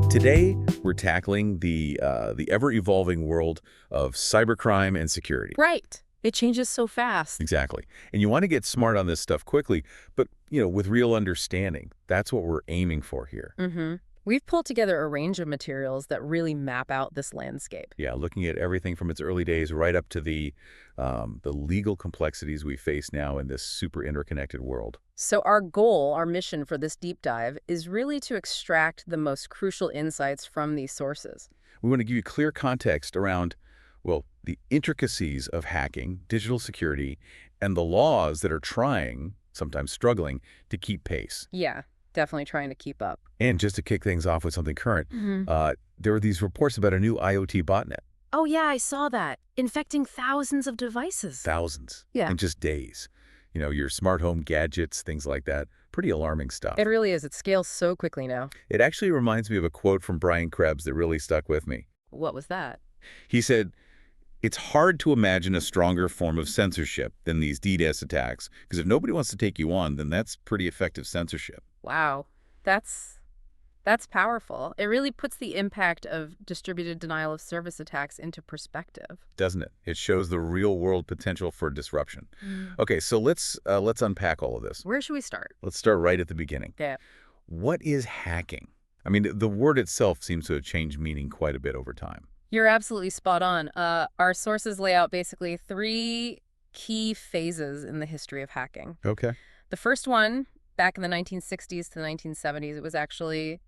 Today, we're tackling the ever-evolving world of cybercrime and security. Right. It changes so fast. Exactly. And you want to get smart on this stuff quickly, but, with real understanding. That's what we're aiming for here. We've pulled together a range of materials that really map out this landscape. Yeah, looking at everything from its early days right up to the legal complexities we face now in this super interconnected world. So our goal, our mission for this deep dive, is really to extract the most crucial insights from these sources. We want to give you clear context around, well, the intricacies of hacking, digital security, and the laws that are trying, sometimes struggling, to keep pace. Yeah, definitely trying to keep up. And just to kick things off with something current, there were these reports about a new IoT botnet. Oh yeah, I saw that. Infecting thousands of devices. Thousands. Yeah. In just days. Your smart home gadgets, things like that. Pretty alarming stuff. It really is. It scales so quickly now. It actually reminds me of a quote from Brian Krebs that really stuck with me. What was that? He said, "It's hard to imagine a stronger form of censorship than these DDoS attacks, because if nobody wants to take you on, then that's pretty effective censorship." Wow. That's powerful. It really puts the impact of distributed denial of service attacks into perspective. Doesn't it? It shows the real-world potential for disruption. Okay, so let's unpack all of this. Where should we start? Let's start right at the beginning. Yeah. What is hacking? I mean, the word itself seems to have changed meaning quite a bit over time. You're absolutely spot on. Our sources lay out basically three key phases in the history of hacking. Okay. The first one, back in the 1960s to the 1970s, it was actually,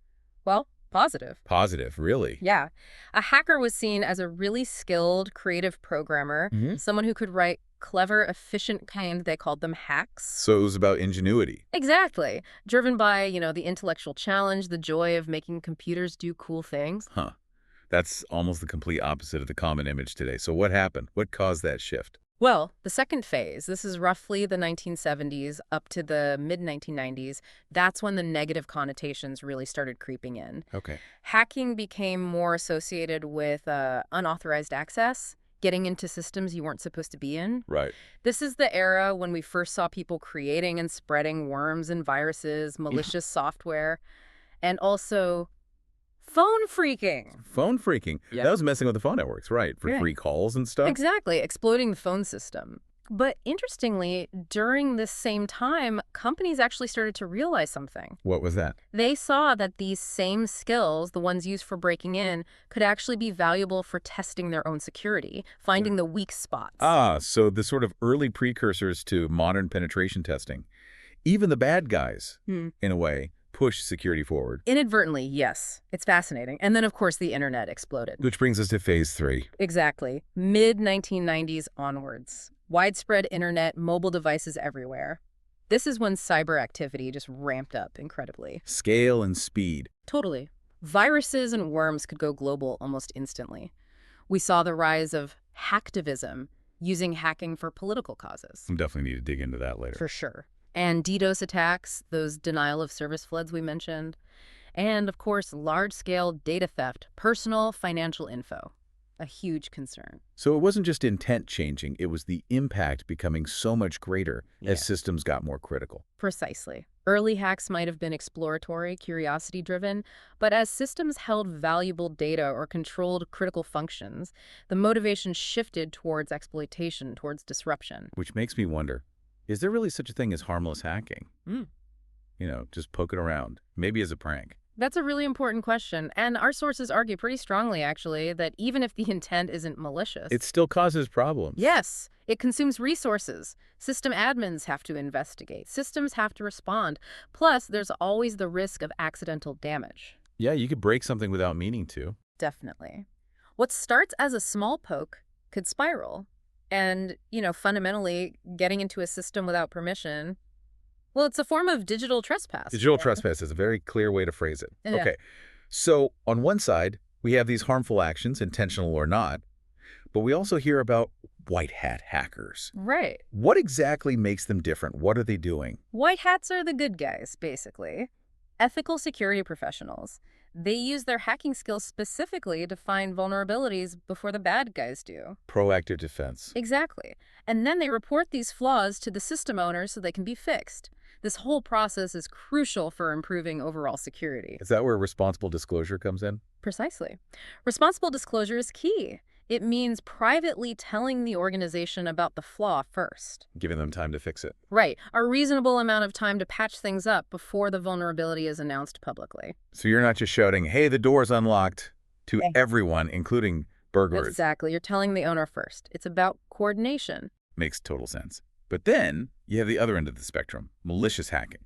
well, positive. Positive, really? Yeah. A hacker was seen as a really skilled, creative programmer, someone who could write clever, efficient code. They called them hacks. So it was about ingenuity. Exactly. Driven by, the intellectual challenge, the joy of making computers do cool things. Huh. That's almost the complete opposite of the common image today. So what happened? What caused that shift? Well, the second phase, this is roughly the 1970s up to the mid-1990s, that's when the negative connotations really started creeping in. Okay. Hacking became more associated with unauthorized access, getting into systems you weren't supposed to be in. Right. This is the era when we first saw people creating and spreading worms and viruses, malicious software, and also phone phreaking. Phone phreaking. Yeah. That was messing with the phone networks, right? For Right. free calls and stuff? Exactly, exploiting the phone system. But interestingly, during this same time, companies actually started to realize something. What was that? They saw that these same skills, the ones used for breaking in, could actually be valuable for testing their own security, finding the weak spots. So the sort of early precursors to modern penetration testing. Even the bad guys, in a way, push security forward. Inadvertently, yes. It's fascinating. And then, of course, the internet exploded. Which brings us to phase 3. Exactly. Mid-1990s onwards. Widespread internet, mobile devices everywhere. This is when cyber activity just ramped up incredibly. Scale and speed. Totally. Viruses and worms could go global almost instantly. We saw the rise of hacktivism, using hacking for political causes. We definitely need to dig into that later. For sure. And DDoS attacks, those denial of service floods we mentioned. And, of course, large-scale data theft, personal financial info. A huge concern. So it wasn't just intent changing, it was the impact becoming so much greater Yeah. as systems got more critical. Precisely. Early hacks might have been exploratory, curiosity-driven, but as systems held valuable data or controlled critical functions, the motivation shifted towards exploitation, towards disruption. Which makes me wonder, is there really such a thing as harmless hacking? Just poking around, maybe as a prank. That's a really important question, and our sources argue pretty strongly, actually, that even if the intent isn't malicious... It still causes problems. Yes, it consumes resources. System admins have to investigate. Systems have to respond. Plus, there's always the risk of accidental damage. Yeah, you could break something without meaning to. Definitely. What starts as a small poke could spiral. And, fundamentally, getting into a system without permission, well, it's a form of digital trespass. Digital trespass is a very clear way to phrase it. Yeah. Okay, so on one side, we have these harmful actions, intentional or not, but we also hear about white hat hackers. Right. What exactly makes them different? What are they doing? White hats are the good guys, basically. Ethical security professionals. They use their hacking skills specifically to find vulnerabilities before the bad guys do. Proactive defense. Exactly. And then they report these flaws to the system owner so they can be fixed. This whole process is crucial for improving overall security. Is that where responsible disclosure comes in? Precisely. Responsible disclosure is key. It means privately telling the organization about the flaw first. Giving them time to fix it. Right. A reasonable amount of time to patch things up before the vulnerability is announced publicly. So you're not just shouting, hey, the door's unlocked to everyone, including burglars. Exactly. You're telling the owner first. It's about coordination. Makes total sense. But then you have the other end of the spectrum, malicious hacking.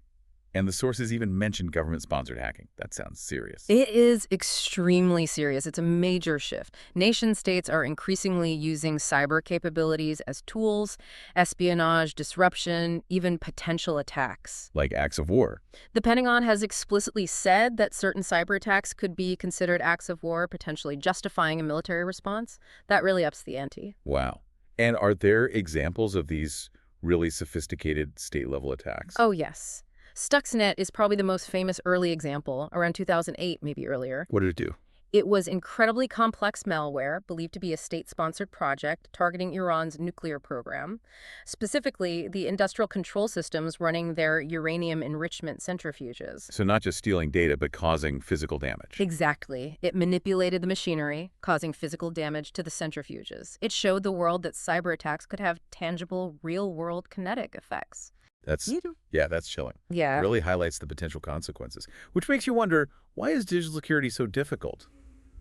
And the sources even mentioned government-sponsored hacking. That sounds serious. It is extremely serious. It's a major shift. Nation-states are increasingly using cyber capabilities as tools, espionage, disruption, even potential attacks. Like acts of war. The Pentagon has explicitly said that certain cyber attacks could be considered acts of war, potentially justifying a military response. That really ups the ante. Wow. And are there examples of these really sophisticated state-level attacks? Oh, yes. Stuxnet is probably the most famous early example, around 2008, maybe earlier. What did it do? It was incredibly complex malware, believed to be a state-sponsored project targeting Iran's nuclear program, specifically the industrial control systems running their uranium enrichment centrifuges. So not just stealing data, but causing physical damage. Exactly. It manipulated the machinery, causing physical damage to the centrifuges. It showed the world that cyber attacks could have tangible, real-world kinetic effects. That's chilling. Yeah. It really highlights the potential consequences, which makes you wonder, why is digital security so difficult?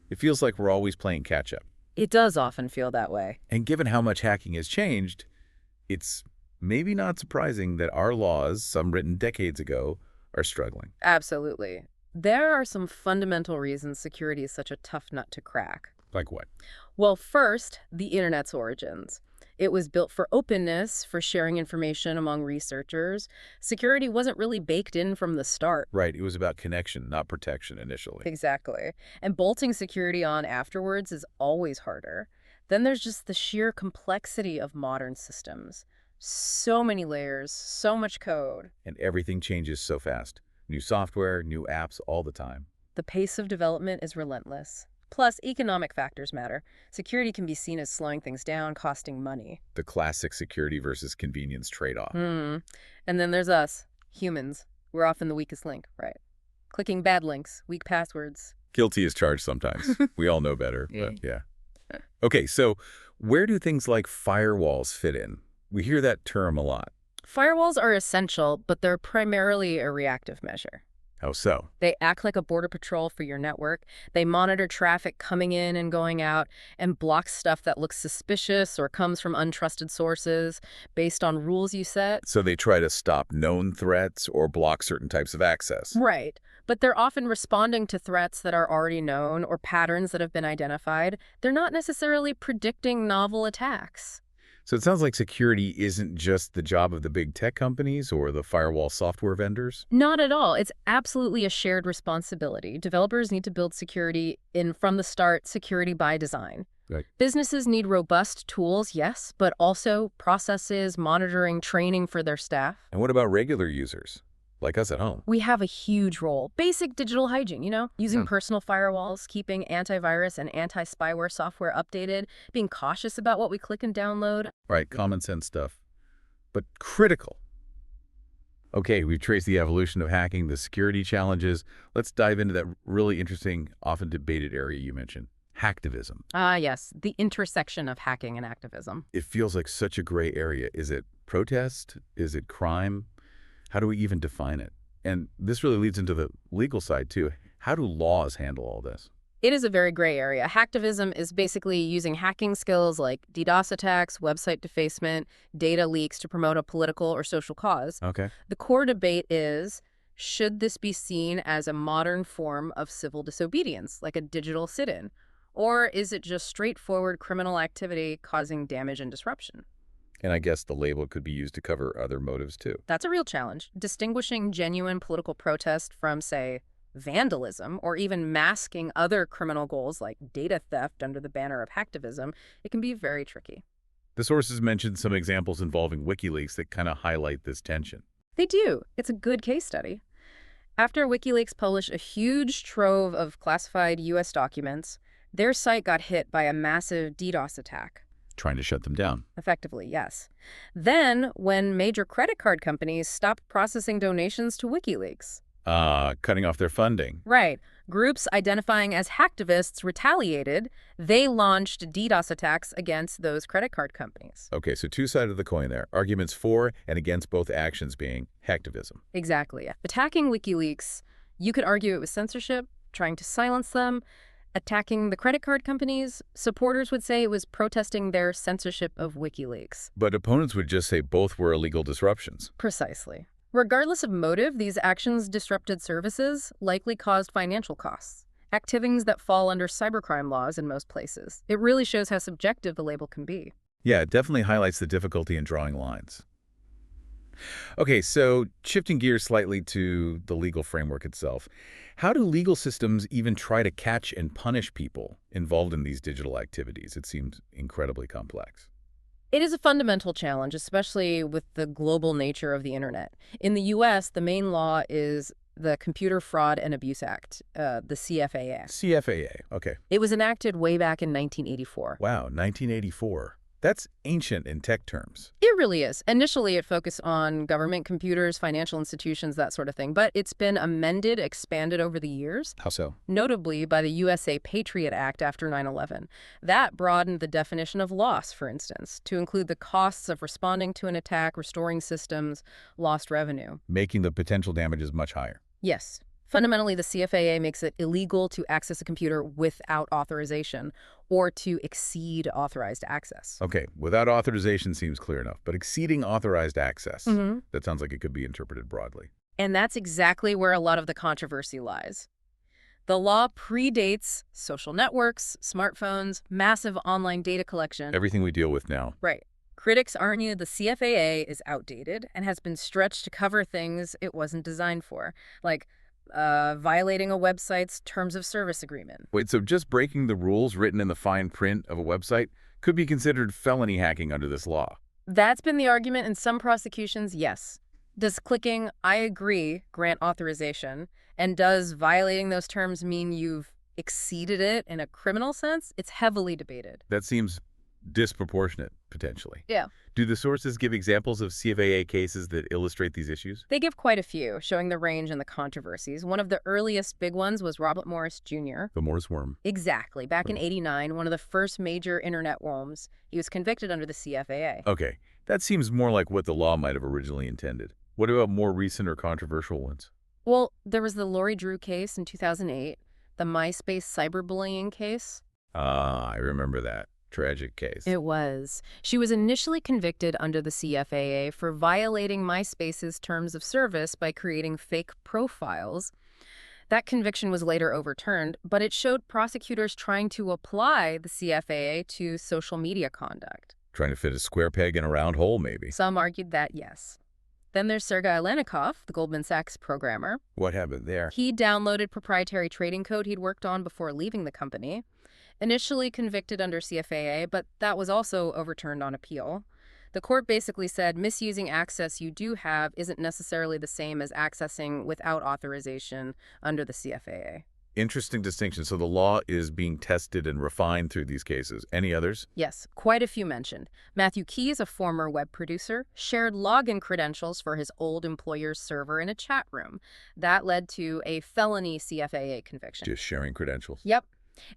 It feels like we're always playing catch-up. It does often feel that way. And given how much hacking has changed, it's maybe not surprising that our laws, some written decades ago, are struggling. Absolutely. There are some fundamental reasons security is such a tough nut to crack. Like what? Well, first, the Internet's origins. It was built for openness, for sharing information among researchers. Security wasn't really baked in from the start. Right. It was about connection, not protection initially. Exactly. And bolting security on afterwards is always harder. Then there's just the sheer complexity of modern systems. So many layers, so much code. And everything changes so fast. New software, new apps all the time. The pace of development is relentless. Plus, economic factors matter. Security can be seen as slowing things down, costing money. The classic security versus convenience trade-off. And then there's us, humans. We're often the weakest link, right? Clicking bad links, weak passwords. Guilty as charged sometimes. We all know better, but yeah. Okay, so where do things like firewalls fit in? We hear that term a lot. Firewalls are essential, but they're primarily a reactive measure. How so? They act like a border patrol for your network. They monitor traffic coming in and going out and block stuff that looks suspicious or comes from untrusted sources based on rules you set. So they try to stop known threats or block certain types of access. Right. But they're often responding to threats that are already known or patterns that have been identified. They're not necessarily predicting novel attacks. So it sounds like security isn't just the job of the big tech companies or the firewall software vendors? Not at all. It's absolutely a shared responsibility. Developers need to build security in, from the start, security by design. Right. Businesses need robust tools, yes, but also processes, monitoring, training for their staff. And what about regular users, like us at home? We have a huge role. Basic digital hygiene, using personal firewalls, keeping antivirus and anti-spyware software updated, being cautious about what we click and download. Right, common sense stuff. But critical. Okay, we've traced the evolution of hacking, the security challenges. Let's dive into that really interesting, often debated area you mentioned, hacktivism. Ah, yes, the intersection of hacking and activism. It feels like such a gray area. Is it protest? Is it crime? How do we even define it? And this really leads into the legal side, too. How do laws handle all this? It is a very gray area. Hacktivism is basically using hacking skills like DDoS attacks, website defacement, data leaks to promote a political or social cause. Okay. The core debate is, should this be seen as a modern form of civil disobedience, like a digital sit-in? Or is it just straightforward criminal activity causing damage and disruption? And I guess the label could be used to cover other motives, too. That's a real challenge. Distinguishing genuine political protest from, say, vandalism, or even masking other criminal goals like data theft under the banner of hacktivism, it can be very tricky. The sources mentioned some examples involving WikiLeaks that kind of highlight this tension. They do. It's a good case study. After WikiLeaks published a huge trove of classified U.S. documents, their site got hit by a massive DDoS attack. Trying to shut them down. Effectively, yes. Then, when major credit card companies stopped processing donations to WikiLeaks. Cutting off their funding. Right. Groups identifying as hacktivists retaliated. They launched DDoS attacks against those credit card companies. Okay, so two sides of the coin there. Arguments for and against both actions being hacktivism. Exactly. Attacking WikiLeaks, you could argue it was censorship, trying to silence them. Attacking the credit card companies, supporters would say it was protesting their censorship of WikiLeaks. But opponents would just say both were illegal disruptions. Precisely. Regardless of motive, these actions disrupted services, likely caused financial costs. Activities that fall under cybercrime laws in most places. It really shows how subjective the label can be. Yeah, it definitely highlights the difficulty in drawing lines. Okay, so shifting gears slightly to the legal framework itself. How do legal systems even try to catch and punish people involved in these digital activities? It seems incredibly complex. It is a fundamental challenge, especially with the global nature of the internet. In the U.S., the main law is the Computer Fraud and Abuse Act, the CFAA. CFAA, okay. It was enacted way back in 1984. Wow, 1984. That's ancient in tech terms. It really is. Initially, it focused on government computers, financial institutions, that sort of thing. But it's been amended, expanded over the years. How so? Notably by the USA Patriot Act after 9/11. That broadened the definition of loss, for instance, to include the costs of responding to an attack, restoring systems, lost revenue. Making the potential damages much higher. Yes. Fundamentally, the CFAA makes it illegal to access a computer without authorization or to exceed authorized access. Okay, without authorization seems clear enough, but exceeding authorized access, that sounds like it could be interpreted broadly. And that's exactly where a lot of the controversy lies. The law predates social networks, smartphones, massive online data collection. Everything we deal with now. Right. Critics argue the CFAA is outdated and has been stretched to cover things it wasn't designed for, like violating a website's terms of service agreement. Wait, so just breaking the rules written in the fine print of a website could be considered felony hacking under this law? That's been the argument in some prosecutions, yes. Does clicking "I agree" grant authorization? And does violating those terms mean you've exceeded it in a criminal sense? It's heavily debated. That seems disproportionate, potentially. Yeah. Do the sources give examples of CFAA cases that illustrate these issues? They give quite a few, showing the range and the controversies. One of the earliest big ones was Robert Morris Jr. The Morris worm. Exactly. Back in '89, one of the first major internet worms, he was convicted under the CFAA. Okay, that seems more like what the law might have originally intended. What about more recent or controversial ones? Well, there was the Lori Drew case in 2008, the MySpace cyberbullying case. I remember that. Tragic case. It was. She was initially convicted under the CFAA for violating MySpace's terms of service by creating fake profiles. That conviction was later overturned, but it showed prosecutors trying to apply the CFAA to social media conduct. Trying to fit a square peg in a round hole, maybe. Some argued that, yes. Then there's Sergei Aleninkov, the Goldman Sachs programmer. What happened there? He downloaded proprietary trading code he'd worked on before leaving the company. Initially convicted under CFAA, but that was also overturned on appeal. The court basically said misusing access you do have isn't necessarily the same as accessing without authorization under the CFAA. Interesting distinction. So the law is being tested and refined through these cases. Any others? Yes, quite a few mentioned. Matthew Keyes, a former web producer, shared login credentials for his old employer's server in a chat room. That led to a felony CFAA conviction. Just sharing credentials. Yep.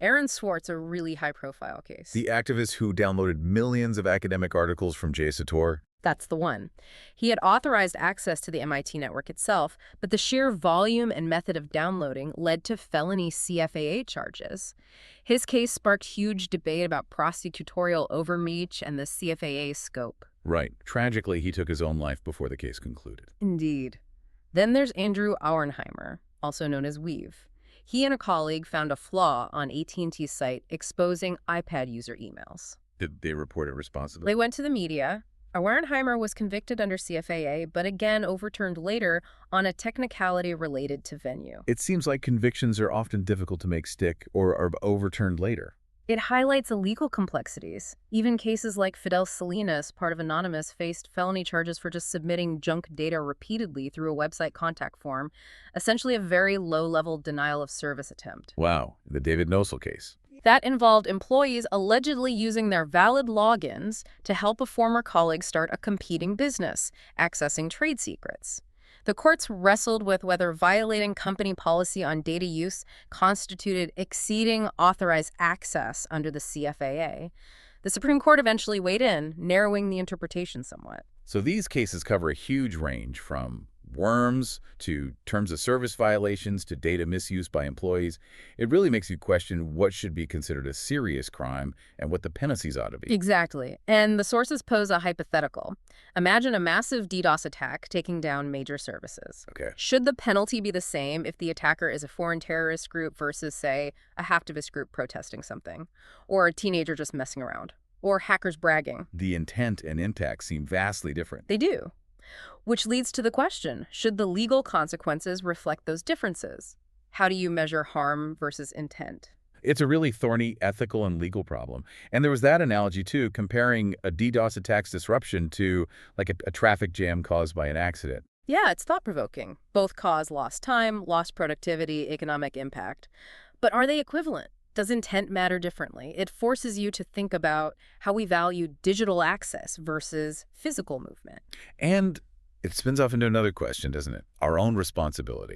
Aaron Swartz, a really high-profile case. The activist who downloaded millions of academic articles from Jay Sator. That's the one. He had authorized access to the MIT network itself, but the sheer volume and method of downloading led to felony CFAA charges. His case sparked huge debate about prosecutorial overreach and the CFAA scope. Right. Tragically, he took his own life before the case concluded. Indeed. Then there's Andrew Auernheimer, also known as Weave. He and a colleague found a flaw on AT&T's site exposing iPad user emails. Did they report it responsibly? They went to the media. Auernheimer was convicted under CFAA, but again overturned later on a technicality related to venue. It seems like convictions are often difficult to make stick or are overturned later. It highlights illegal complexities. Even cases like Fidel Salinas, part of Anonymous, faced felony charges for just submitting junk data repeatedly through a website contact form, essentially a very low-level denial of service attempt. Wow, the David Nosel case. That involved employees allegedly using their valid logins to help a former colleague start a competing business, accessing trade secrets. The courts wrestled with whether violating company policy on data use constituted exceeding authorized access under the CFAA. The Supreme Court eventually weighed in, narrowing the interpretation somewhat. So these cases cover a huge range from worms to terms of service violations to data misuse by employees. It really makes you question what should be considered a serious crime and what the penalties ought to be. Exactly. And the sources pose a hypothetical. Imagine a massive DDoS attack taking down major services. Okay. Should the penalty be the same if the attacker is a foreign terrorist group versus, say, a hacktivist group protesting something, or a teenager just messing around, or hackers bragging? The intent and impact seem vastly different. They do. Which leads to the question, should the legal consequences reflect those differences? How do you measure harm versus intent? It's a really thorny ethical and legal problem. And there was that analogy, too, comparing a DDoS attack's disruption to like a traffic jam caused by an accident. Yeah, it's thought-provoking. Both cause lost time, lost productivity, economic impact. But are they equivalent? Does intent matter differently? It forces you to think about how we value digital access versus physical movement. And it spins off into another question, doesn't it? Our own responsibility.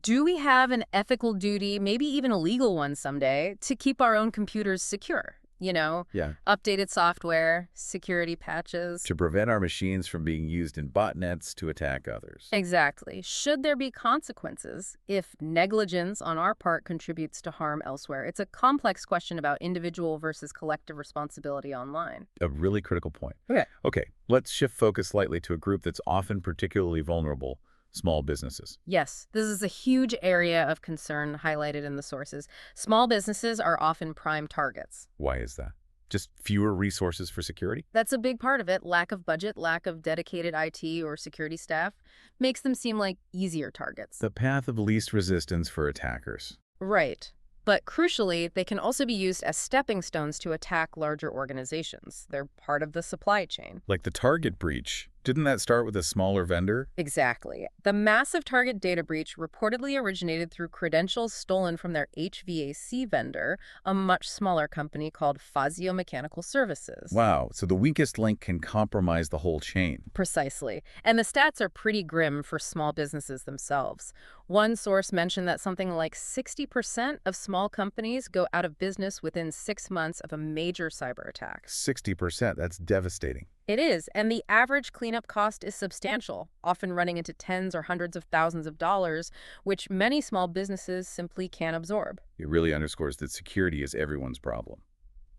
Do we have an ethical duty, maybe even a legal one someday, to keep our own computers secure? Yeah. Updated software, security patches. To prevent our machines from being used in botnets to attack others. Exactly. Should there be consequences if negligence on our part contributes to harm elsewhere? It's a complex question about individual versus collective responsibility online. A really critical point. Okay. Okay, let's shift focus slightly to a group that's often particularly vulnerable, small businesses. Yes, this is a huge area of concern highlighted in the sources. Small businesses are often prime targets. Why is that? Just fewer resources for security? That's a big part of it. Lack of budget, lack of dedicated IT or security staff makes them seem like easier targets. The path of least resistance for attackers. Right. But crucially, they can also be used as stepping stones to attack larger organizations. They're part of the supply chain. Like the Target breach. Didn't that start with a smaller vendor? Exactly. The massive Target data breach reportedly originated through credentials stolen from their HVAC vendor, a much smaller company called Fazio Mechanical Services. Wow, so the weakest link can compromise the whole chain. Precisely. And the stats are pretty grim for small businesses themselves. One source mentioned that something like 60% of small companies go out of business within 6 months of a major cyber attack. 60%, that's devastating. It is, and the average cleanup cost is substantial, often running into tens or hundreds of thousands of dollars, which many small businesses simply can't absorb. It really underscores that security is everyone's problem.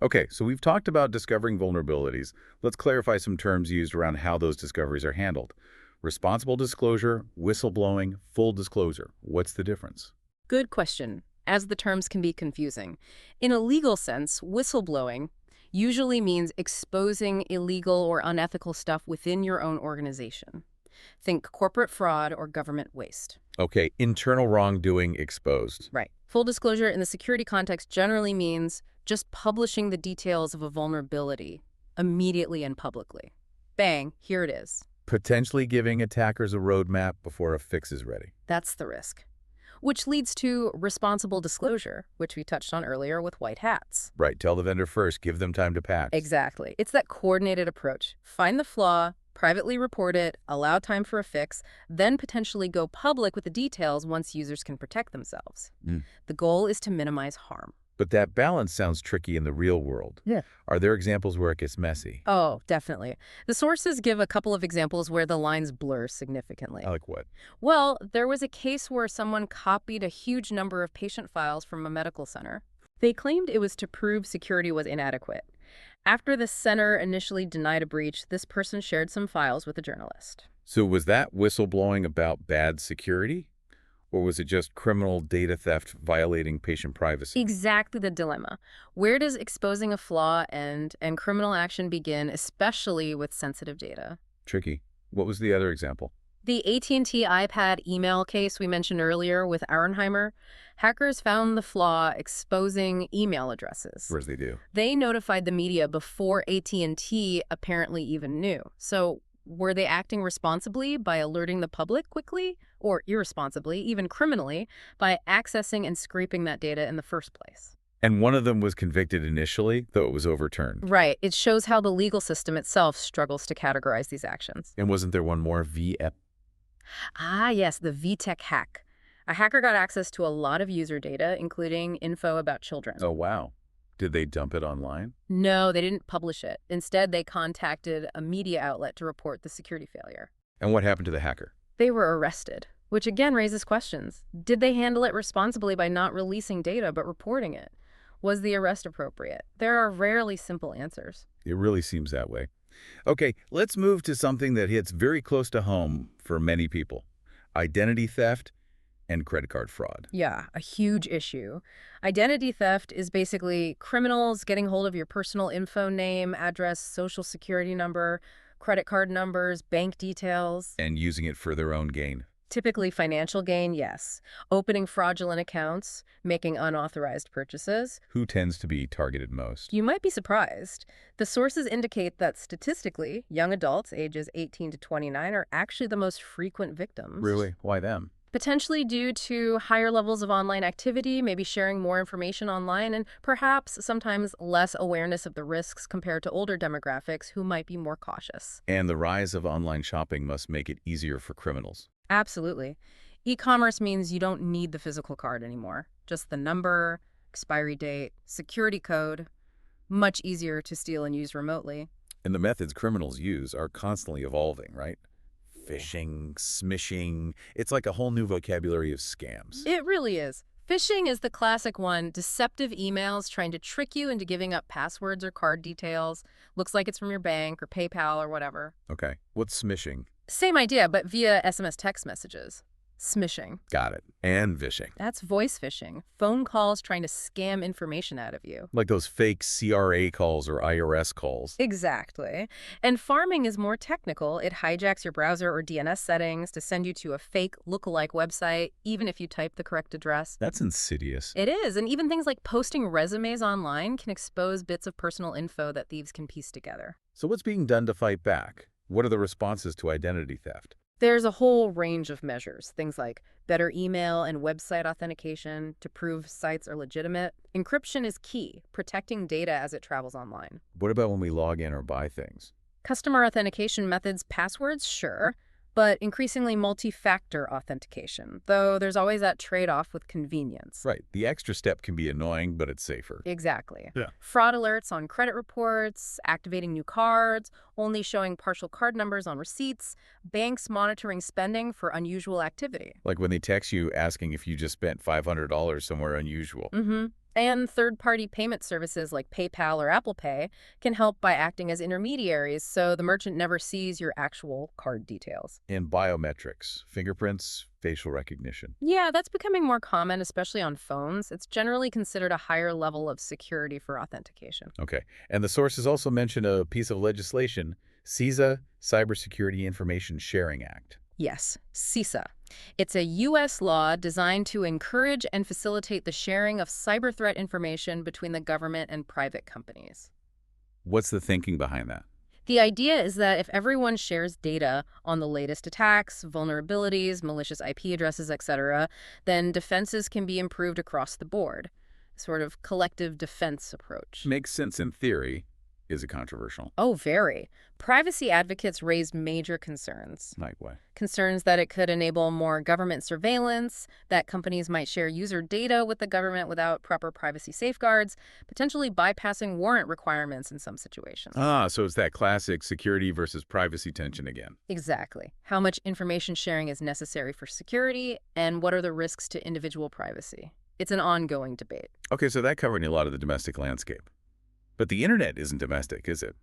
Okay, so we've talked about discovering vulnerabilities. Let's clarify some terms used around how those discoveries are handled. Responsible disclosure, whistleblowing, full disclosure. What's the difference? Good question, as the terms can be confusing. In a legal sense, whistleblowing usually means exposing illegal or unethical stuff within your own organization. Think corporate fraud or government waste. Okay, internal wrongdoing exposed. Right. Full disclosure in the security context generally means just publishing the details of a vulnerability immediately and publicly. Bang, here it is. Potentially giving attackers a roadmap before a fix is ready. That's the risk. Which leads to responsible disclosure, which we touched on earlier with white hats. Right, tell the vendor first, give them time to patch. Exactly. It's that coordinated approach. Find the flaw, privately report it, allow time for a fix, then potentially go public with the details once users can protect themselves. The goal is to minimize harm. But that balance sounds tricky in the real world. Yeah. Are there examples where it gets messy? Oh, definitely. The sources give a couple of examples where the lines blur significantly. Like what? Well, there was a case where someone copied a huge number of patient files from a medical center. They claimed it was to prove security was inadequate. After the center initially denied a breach, this person shared some files with a journalist. So was that whistleblowing about bad security? Or was it just criminal data theft violating patient privacy? Exactly the dilemma. Where does exposing a flaw end and criminal action begin, especially with sensitive data? Tricky. What was the other example? The AT&T iPad email case we mentioned earlier with Auernheimer, hackers found the flaw exposing email addresses. Whereas they do. They notified the media before AT&T apparently even knew. So were they acting responsibly by alerting the public quickly, or irresponsibly, even criminally, by accessing and scraping that data in the first place? And one of them was convicted initially, though it was overturned. Right. It shows how the legal system itself struggles to categorize these actions. And wasn't there one more, VF? Ah, yes, the VTech hack. A hacker got access to a lot of user data, including info about children. Oh, wow. Did they dump it online? No, they didn't publish it. Instead, they contacted a media outlet to report the security failure. And what happened to the hacker? They were arrested, which again raises questions. Did they handle it responsibly by not releasing data but reporting it? Was the arrest appropriate? There are rarely simple answers. It really seems that way. Okay, let's move to something that hits very close to home for many people. Identity theft and credit card fraud. Yeah, a huge issue. Identity theft is basically criminals getting hold of your personal info, name, address, social security number, credit card numbers, bank details. And using it for their own gain. Typically financial gain, yes. Opening fraudulent accounts, making unauthorized purchases. Who tends to be targeted most? You might be surprised. The sources indicate that statistically, young adults ages 18 to 29 are actually the most frequent victims. Really? Why them? Potentially due to higher levels of online activity, maybe sharing more information online, and perhaps sometimes less awareness of the risks compared to older demographics who might be more cautious. And the rise of online shopping must make it easier for criminals. Absolutely. E-commerce means you don't need the physical card anymore. Just the number, expiry date, security code. Much easier to steal and use remotely. And the methods criminals use are constantly evolving, right? Phishing, smishing. It's like a whole new vocabulary of scams. It really is. Phishing is the classic one, deceptive emails trying to trick you into giving up passwords or card details. Looks like it's from your bank or PayPal or whatever. Okay, what's smishing? Same idea, but via SMS text messages. Smishing. Got it. And phishing. That's voice phishing. Phone calls trying to scam information out of you. Like those fake CRA calls or IRS calls. Exactly. And farming is more technical. It hijacks your browser or DNS settings to send you to a fake lookalike website, even if you type the correct address. That's insidious. It is, and even things like posting resumes online can expose bits of personal info that thieves can piece together. So what's being done to fight back? What are the responses to identity theft? There's a whole range of measures, things like better email and website authentication to prove sites are legitimate. Encryption is key, protecting data as it travels online. What about when we log in or buy things? Customer authentication methods, passwords, sure, but increasingly multi-factor authentication, though there's always that trade-off with convenience. Right. The extra step can be annoying, but it's safer. Exactly. Yeah. Fraud alerts on credit reports, activating new cards, only showing partial card numbers on receipts, banks monitoring spending for unusual activity. Like when they text you asking if you just spent $500 somewhere unusual. Mm-hmm. And third-party payment services like PayPal or Apple Pay can help by acting as intermediaries so the merchant never sees your actual card details. And biometrics, fingerprints, facial recognition. Yeah, that's becoming more common, especially on phones. It's generally considered a higher level of security for authentication. Okay. And the sources also mention a piece of legislation, CISA, Cybersecurity Information Sharing Act. Yes, CISA. It's a U.S. law designed to encourage and facilitate the sharing of cyber threat information between the government and private companies. What's the thinking behind that? The idea is that if everyone shares data on the latest attacks, vulnerabilities, malicious IP addresses, etc., then defenses can be improved across the board. Sort of collective defense approach. Makes sense in theory. Is it controversial? Oh, very. Privacy advocates raised major concerns. Like what? Concerns that it could enable more government surveillance, that companies might share user data with the government without proper privacy safeguards, potentially bypassing warrant requirements in some situations. Ah, so it's that classic security versus privacy tension again. Exactly. How much information sharing is necessary for security, and what are the risks to individual privacy? It's an ongoing debate. Okay, so that covered a lot of the domestic landscape. But the internet isn't domestic, is it?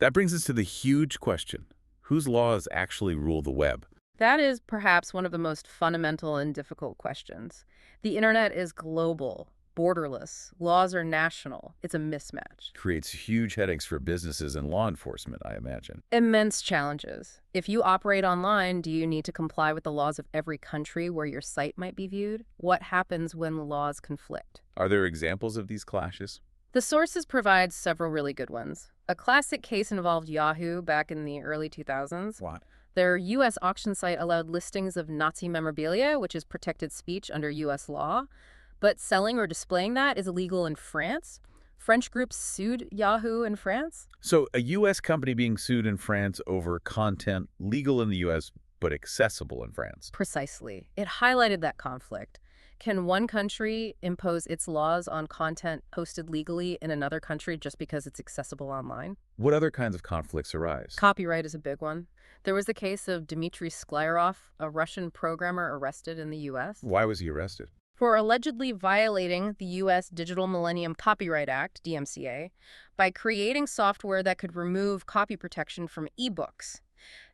That brings us to the huge question. Whose laws actually rule the web? That is perhaps one of the most fundamental and difficult questions. The internet is global. borderless. Laws are national. It's a mismatch. Creates huge headaches for businesses and law enforcement, I imagine. Immense challenges. If you operate online, do you need to comply with the laws of every country where your site might be viewed? What happens when laws conflict? Are there examples of these clashes? The sources provide several really good ones. A classic case involved Yahoo back in the early 2000s. What? Their U.S. auction site allowed listings of Nazi memorabilia, which is protected speech under U.S. law, but selling or displaying that is illegal in France. French groups sued Yahoo in France. So a U.S. company being sued in France over content legal in the U.S. but accessible in France. Precisely. It highlighted that conflict. Can one country impose its laws on content posted legally in another country just because it's accessible online? What other kinds of conflicts arise? Copyright is a big one. There was the case of Dmitry Sklyarov, a Russian programmer arrested in the U.S. Why was he arrested? for allegedly violating the U.S. Digital Millennium Copyright Act, DMCA, by creating software that could remove copy protection from ebooks.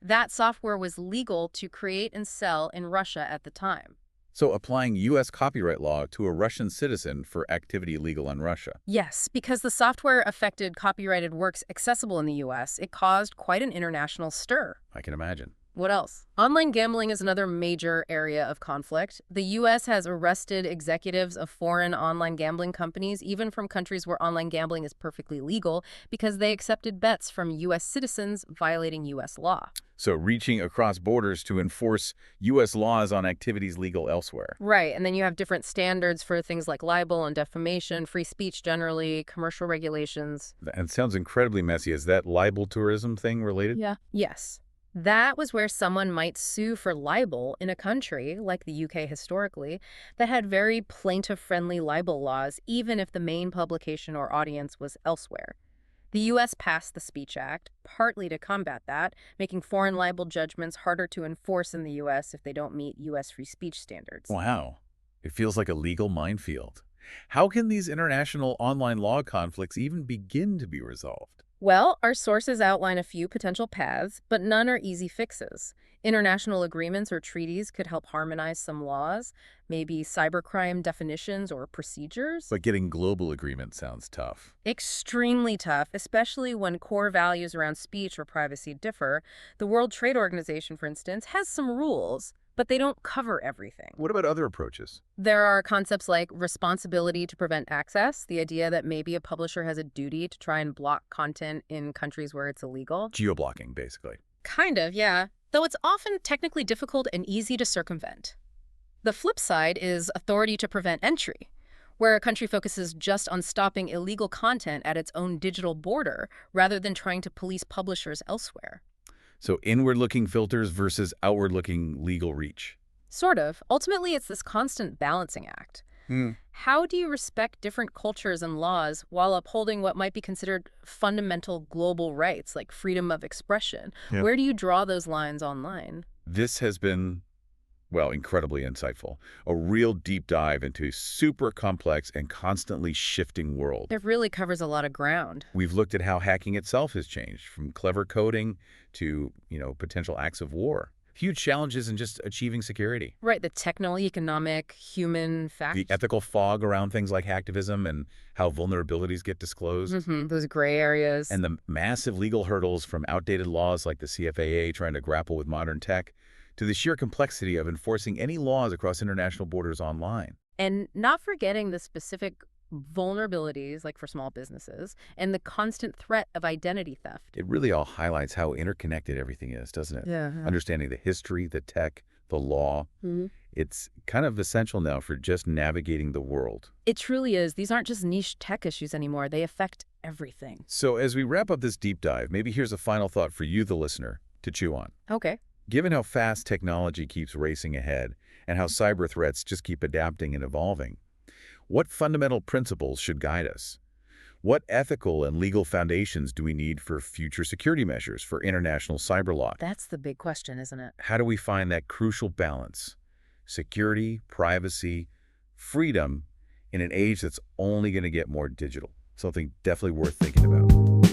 That software was legal to create and sell in Russia at the time. So applying U.S. copyright law to a Russian citizen for activity legal in Russia. Yes, because the software affected copyrighted works accessible in the U.S., it caused quite an international stir. I can imagine. What else? Online gambling is another major area of conflict. The U.S. has arrested executives of foreign online gambling companies, even from countries where online gambling is perfectly legal, because they accepted bets from U.S. citizens violating U.S. law. So reaching across borders to enforce U.S. laws on activities legal elsewhere. Right, and then you have different standards for things like libel and defamation, free speech generally, commercial regulations. And it sounds incredibly messy. Is that libel tourism thing related? Yeah. Yes. That was where someone might sue for libel in a country, like the UK historically, that had very plaintiff-friendly libel laws, even if the main publication or audience was elsewhere. The U.S. passed the Speech Act, partly to combat that, making foreign libel judgments harder to enforce in the U.S. if they don't meet U.S. free speech standards. Wow. It feels like a legal minefield. How can these international online law conflicts even begin to be resolved? Well, our sources outline a few potential paths, but none are easy fixes. International agreements or treaties could help harmonize some laws, maybe cybercrime definitions or procedures. But getting global agreement sounds tough. Extremely tough, especially when core values around speech or privacy differ. The World Trade Organization, for instance, has some rules, but they don't cover everything. What about other approaches? There are concepts like responsibility to prevent access, the idea that maybe a publisher has a duty to try and block content in countries where it's illegal. Geo-blocking, basically. Kind of, yeah. Though it's often technically difficult and easy to circumvent. The flip side is authority to prevent entry, where a country focuses just on stopping illegal content at its own digital border rather than trying to police publishers elsewhere. So inward-looking filters versus outward-looking legal reach. Sort of. Ultimately, it's this constant balancing act. How do you respect different cultures and laws while upholding what might be considered fundamental global rights, like freedom of expression? Yeah. Where do you draw those lines online? This has been, well, incredibly insightful. A real deep dive into a super complex and constantly shifting world. It really covers a lot of ground. We've looked at how hacking itself has changed, from clever coding to, potential acts of war. Huge challenges in just achieving security. Right, the techno-economic, human facts. The ethical fog around things like hacktivism and how vulnerabilities get disclosed. Those gray areas. And the massive legal hurdles from outdated laws like the CFAA trying to grapple with modern tech to the sheer complexity of enforcing any laws across international borders online. And not forgetting the specific vulnerabilities, like for small businesses, and the constant threat of identity theft. It really all highlights how interconnected everything is, doesn't it? Yeah. Understanding the history, the tech, the law. It's kind of essential now for just navigating the world. It truly is. These aren't just niche tech issues anymore. They affect everything. So as we wrap up this deep dive, maybe here's a final thought for you, the listener, to chew on. Okay. Given how fast technology keeps racing ahead and how cyber threats just keep adapting and evolving, what fundamental principles should guide us? What ethical and legal foundations do we need for future security measures for international cyber law? That's the big question, isn't it? How do we find that crucial balance? Security, privacy, freedom in an age that's only going to get more digital. Something definitely worth thinking about.